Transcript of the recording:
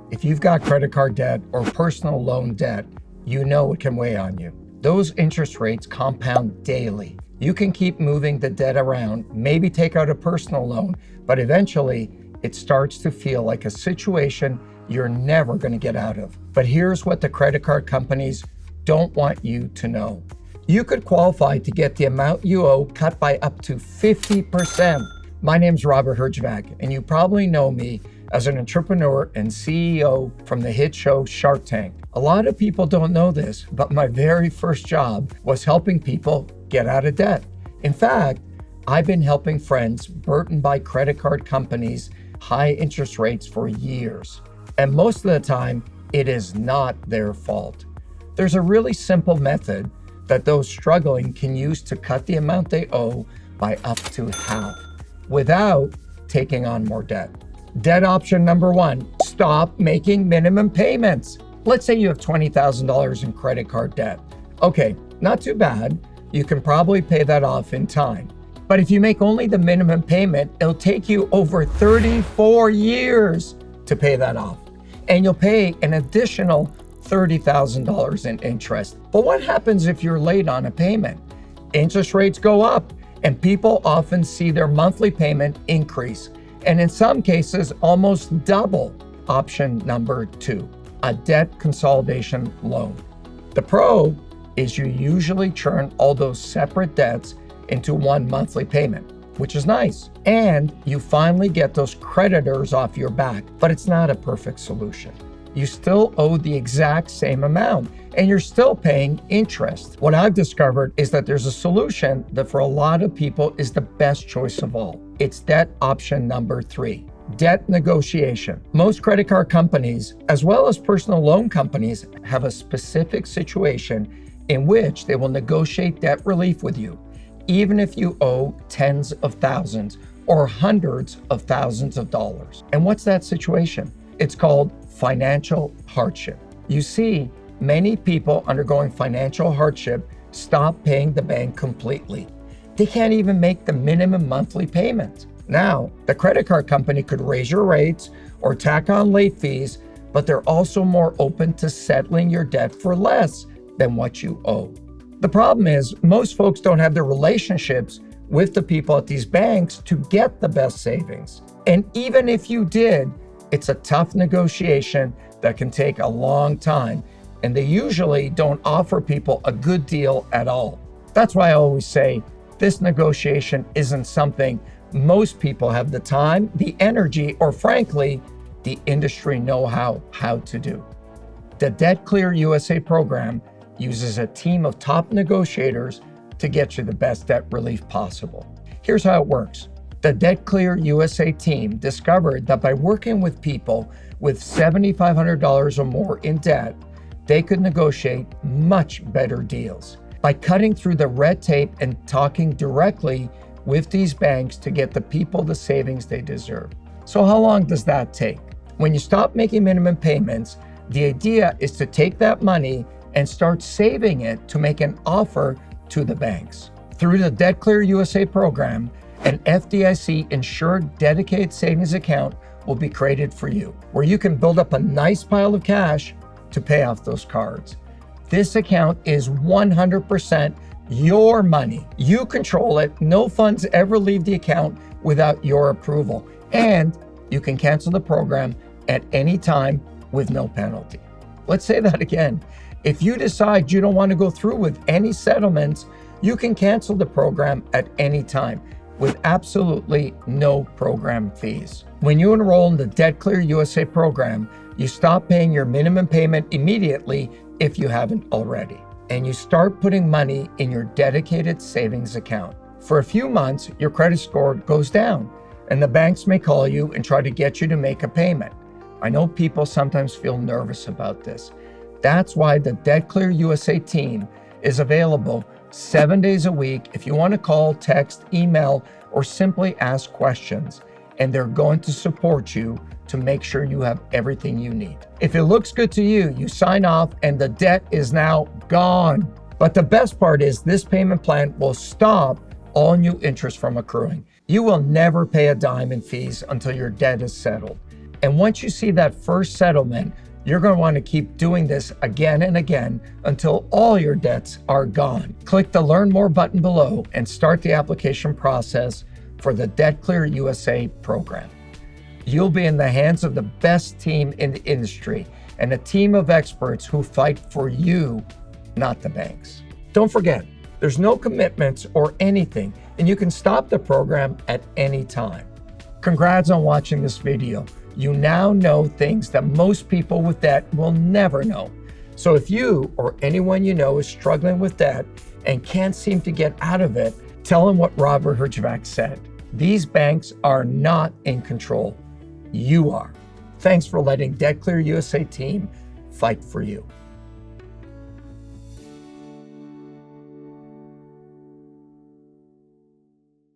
If you've got credit card debt or personal loan debt, you know it can weigh on you. Those interest rates compound daily. You can keep moving the debt around, maybe take out a personal loan, but eventually it starts to feel like a situation you're never going to get out of. But here's what the credit card companies don't want you to know. You could qualify to get the amount you owe cut by up to 50%. My name's Robert Herjavec, and you probably know me as an entrepreneur and CEO from the hit show Shark Tank. A lot of people don't know this, but my very first job was helping people get out of debt. In fact, I've been helping friends burdened by credit card companies' high interest rates for years. And most of the time, it is not their fault. There's a really simple method that those struggling can use to cut the amount they owe by up to half without taking on more debt. Debt option number one, stop making minimum payments. Let's say you have $20,000 in credit card debt. Okay, not too bad. You can probably pay that off in time. But if you make only the minimum payment, it'll take you over 34 years to pay that off. And you'll pay an additional $30,000 in interest. But what happens if you're late on a payment? Interest rates go up, and people often see their monthly payment increase, and in some cases, almost double. Option number two, a debt consolidation loan. The pro is you usually churn all those separate debts into one monthly payment, which is nice. And you finally get those creditors off your back, but it's not a perfect solution. You still owe the exact same amount, and you're still paying interest. What I've discovered is that there's a solution that for a lot of people is the best choice of all. It's debt option number three, debt negotiation. Most credit card companies, as well as personal loan companies, have a specific situation in which they will negotiate debt relief with you, even if you owe tens of thousands or hundreds of thousands of dollars. And what's that situation? It's called financial hardship. You see, many people undergoing financial hardship stop paying the bank completely. They can't even make the minimum monthly payment. Now, the credit card company could raise your rates or tack on late fees, but they're also more open to settling your debt for less than what you owe. The problem is, most folks don't have the relationships with the people at these banks to get the best savings. And even if you did, it's a tough negotiation that can take a long time, and they usually don't offer people a good deal at all. That's why I always say this negotiation isn't something most people have the time, the energy, or frankly, the industry know-how to do. The Debt Clear USA program uses a team of top negotiators to get you the best debt relief possible. Here's how it works. The Debt Clear USA team discovered that by working with people with $7,500 or more in debt, they could negotiate much better deals by cutting through the red tape and talking directly with these banks to get the people the savings they deserve. So how long does that take? When you stop making minimum payments, the idea is to take that money and start saving it to make an offer to the banks. Through the Debt Clear USA program, an FDIC insured dedicated savings account will be created for you, where you can build up a nice pile of cash to pay off those cards. This account is 100% your money. You control it. No funds ever leave the account without your approval. And you can cancel the program at any time with no penalty. Let's say that again. If you decide you don't want to go through with any settlements, you can cancel the program at any time with absolutely no program fees. When you enroll in the Debt Clear USA program, you stop paying your minimum payment immediately if you haven't already, and you start putting money in your dedicated savings account. For a few months, your credit score goes down, and the banks may call you and try to get you to make a payment. I know people sometimes feel nervous about this. That's why the Debt Clear USA team is available 7 days a week if you want to call, text, email, or simply ask questions, and they're going to support you to make sure you have everything you need. If it looks good to you, you sign off and the debt is now gone. But the best part is this payment plan will stop all new interest from accruing. You will never pay a dime in fees until your debt is settled. And once you see that first settlement, you're going to want to keep doing this again and again until all your debts are gone. Click the Learn More button below and start the application process for the Debt Clear USA program. You'll be in the hands of the best team in the industry and a team of experts who fight for you, not the banks. Don't forget, there's no commitments or anything, and you can stop the program at any time. Congrats on watching this video. You now know things that most people with debt will never know. So if you or anyone you know is struggling with debt and can't seem to get out of it, tell them what Robert Herjavec said. These banks are not in control. You are. Thanks for letting Debt Clear USA team fight for you.